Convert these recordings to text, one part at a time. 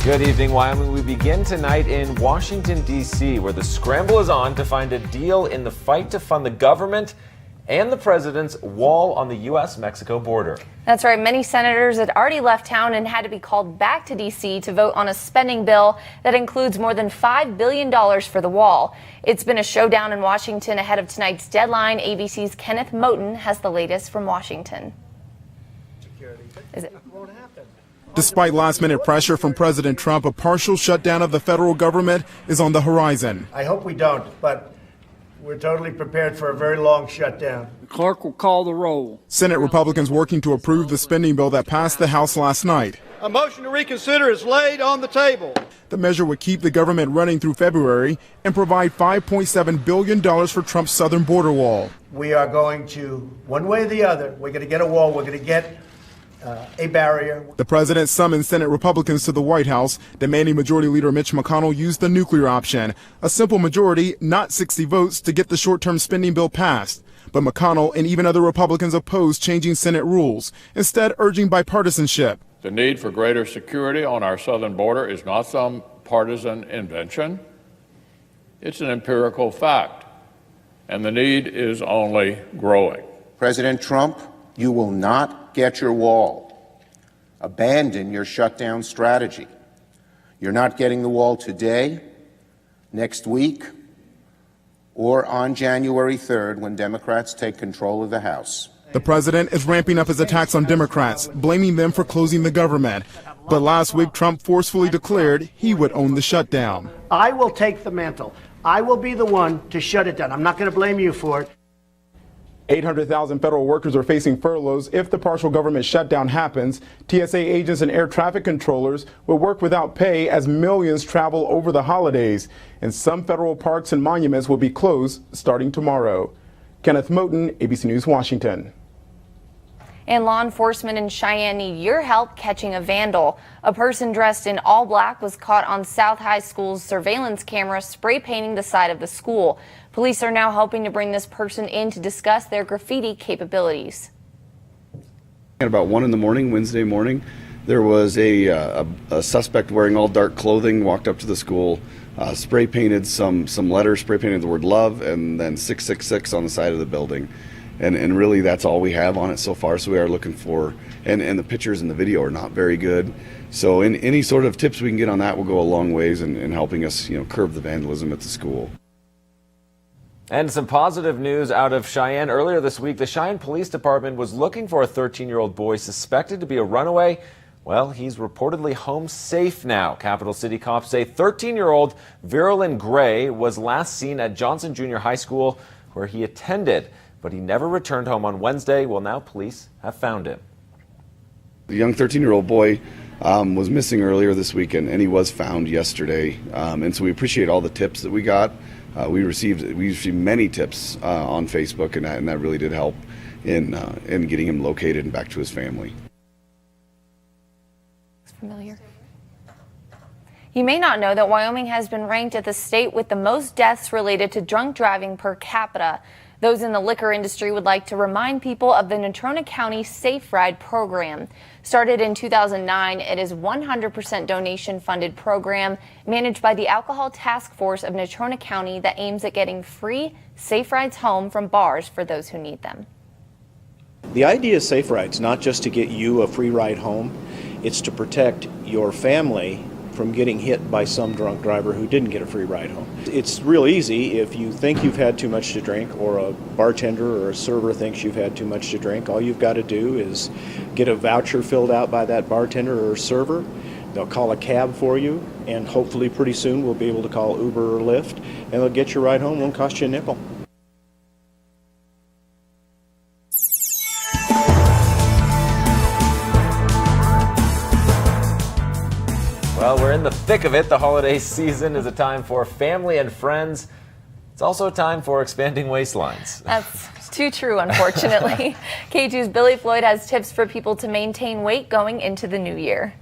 Good evening, Wyoming. We begin tonight in Washington, D.C., where the scramble is on to find a deal in the fight to fund the government and the president's wall on the U.S.-Mexico border. That's right. Many senators had already left town and had to be called back to D.C. to vote on a spending bill that includes more than $5 billion for the wall. It's been a showdown in Washington ahead of tonight's deadline. ABC's Kenneth Moton has the latest from Washington. Despite last-minute pressure from President Trump, a partial shutdown of the federal government is on the horizon. I hope we don't, but we're totally prepared for a very long shutdown. The clerk will call the roll. Senate Republicans working to approve the spending bill that passed the House last night. A motion to reconsider is laid on the table. The measure would keep the government running through February and provide $5.7 billion for Trump's southern border wall. We are going to, one way or the other, we're going to get a wall, we're going to get a barrier. The president summoned Senate Republicans to the White House, demanding Majority Leader Mitch McConnell use the nuclear option, a simple majority, not 60 votes, to get the short-term spending bill passed. But McConnell and even other Republicans opposed changing Senate rules, instead urging bipartisanship. The need for greater security on our southern border is not some partisan invention. It's an empirical fact, and the need is only growing. President Trump, you will not get your wall. Abandon your shutdown strategy. You're not getting the wall today, next week, or on January 3rd when Democrats take control of the House. The president is ramping up his attacks on Democrats, blaming them for closing the government. But last week, Trump forcefully declared he would own the shutdown. I will take the mantle. I will be the one to shut it down. I'm not going to blame you for it. 800,000 federal workers are facing furloughs if the partial government shutdown happens. TSA agents and air traffic controllers will work without pay as millions travel over the holidays. And some federal parks and monuments will be closed starting tomorrow. Kenneth Moton, ABC News, Washington. And law enforcement in Cheyenne need your help catching a vandal. A person dressed in all black was caught on South High School's surveillance camera spray painting the side of the school. Police are now hoping to bring this person in to discuss their graffiti capabilities. At about 1 a.m. Wednesday morning, there was a suspect wearing all dark clothing walked up to the school, spray painted some letters, spray painted the word love, and then 666 on the side of the building. And really that's all we have on it so far. So we are looking for, and the pictures and the video are not very good. So any sort of tips we can get on that will go a long ways in helping us, curb the vandalism at the school. And some positive news out of Cheyenne. Earlier this week, the Cheyenne Police Department was looking for a 13-year-old boy suspected to be a runaway. Well, he's reportedly home safe now. Capital City cops say 13-year-old Virulin Gray was last seen at Johnson Junior High School, where he attended, but he never returned home on Wednesday. Well, now police have found him. The young 13-year-old boy was missing earlier this weekend, and he was found yesterday. And so we appreciate all the tips that we got. We received many tips on Facebook, and that really did help in getting him located and back to his family. Familiar. You may not know that Wyoming has been ranked as the state with the most deaths related to drunk driving per capita. Those in the liquor industry would like to remind people of the Natrona County Safe Ride program. Started in 2009, it is a 100% donation-funded program managed by the Alcohol Task Force of Natrona County that aims at getting free safe rides home from bars for those who need them. The idea of Safe Rides, not just to get you a free ride home, it's to protect your family from getting hit by some drunk driver who didn't get a free ride home. It's real easy. If you think you've had too much to drink, or a bartender or a server thinks you've had too much to drink, all you've got to do is get a voucher filled out by that bartender or server. They'll call a cab for you, and hopefully pretty soon we'll be able to call Uber or Lyft, and they'll get your ride home. Won't cost you a nickel. Well, we're in the thick of it. The holiday season is a time for family and friends. It's also a time for expanding waistlines. That's too true, unfortunately. K2's Billy Floyd has tips for people to maintain weight going into the new year.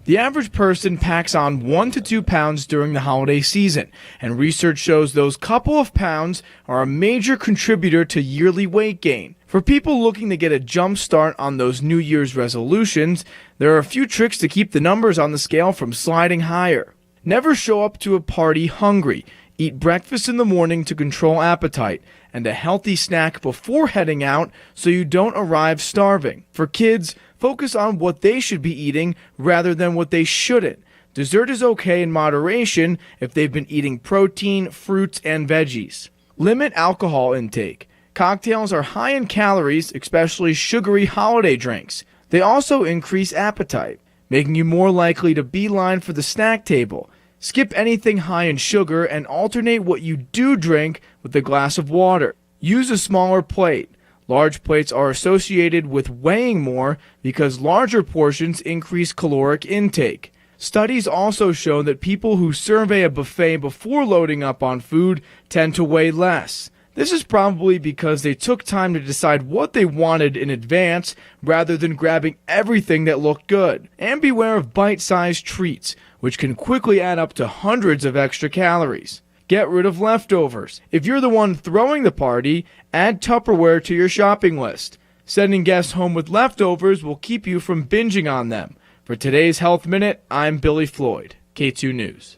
The average person packs on 1 to 2 pounds during the holiday season, and research shows those couple of pounds are a major contributor to yearly weight gain. For people looking to get a jump start on those New Year's resolutions, there are a few tricks to keep the numbers on the scale from sliding higher. Never show up to a party hungry. Eat breakfast in the morning to control appetite, and a healthy snack before heading out so you don't arrive starving. For kids, focus on what they should be eating rather than what they shouldn't. Dessert is okay in moderation if they've been eating protein, fruits, and veggies. Limit alcohol intake. Cocktails are high in calories, especially sugary holiday drinks. They also increase appetite, making you more likely to beeline for the snack table. Skip anything high in sugar and alternate what you do drink with a glass of water. Use a smaller plate. Large plates are associated with weighing more because larger portions increase caloric intake. Studies also show that people who survey a buffet before loading up on food tend to weigh less. This is probably because they took time to decide what they wanted in advance rather than grabbing everything that looked good. And beware of bite-sized treats, which can quickly add up to hundreds of extra calories. Get rid of leftovers. If you're the one throwing the party, add Tupperware to your shopping list. Sending guests home with leftovers will keep you from binging on them. For today's Health Minute, I'm Billy Floyd, K2 News.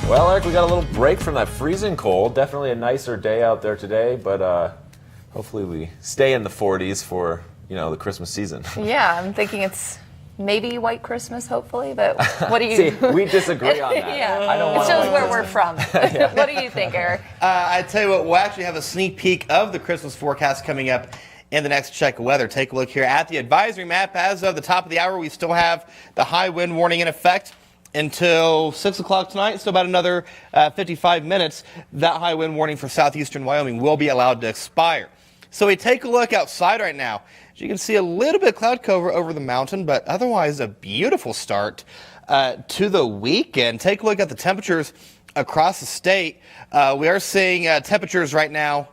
Well, Eric, we got a little break from that freezing cold. Definitely a nicer day out there today, but hopefully we stay in the 40s for, the Christmas season. Yeah, I'm thinking it's maybe white Christmas, hopefully, but what do you... See, we disagree on that. Yeah, I don't it want shows where we're from. What do you think, Eric? I tell you what, we'll actually have a sneak peek of the Christmas forecast coming up in the next check of weather. Take a look here at the advisory map. As of the top of the hour, we still have the high wind warning in effect until 6 o'clock tonight, so about another 55 minutes. That high wind warning for southeastern Wyoming will be allowed to expire. So we take a look outside right now. As you can see, a little bit of cloud cover over the mountain, but otherwise a beautiful start to the weekend. Take a look at the temperatures across the state. We are seeing temperatures right now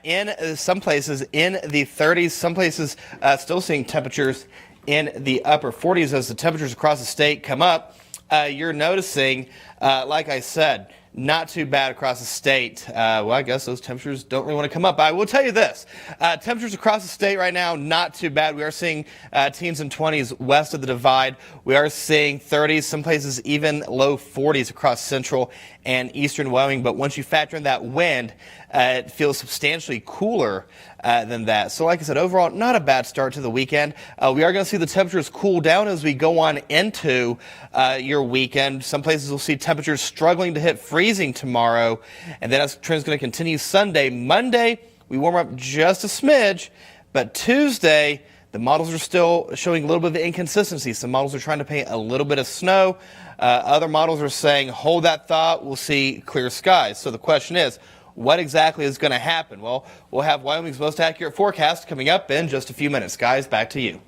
in some places in the 30s, some places still seeing temperatures in the upper 40s as the temperatures across the state come up. You're noticing, like I said, not too bad across the state. Well, I guess those temperatures don't really want to come up. But I will tell you this. Temperatures across the state right now, not too bad. We are seeing teens and 20s west of the divide. We are seeing 30s, some places even low 40s across central and eastern Wyoming. But once you factor in that wind, it feels substantially cooler than that. So like I said, overall, not a bad start to the weekend. We are going to see the temperatures cool down as we go on into your weekend. Some places will see temperatures struggling to hit freezing tomorrow, and then that trend is going to continue Sunday. Monday, we warm up just a smidge, but Tuesday, the models are still showing a little bit of inconsistency. Some models are trying to paint a little bit of snow. Other models are saying, hold that thought, we'll see clear skies. So the question is, what exactly is going to happen? Well, we'll have Wyoming's most accurate forecast coming up in just a few minutes. Guys, back to you.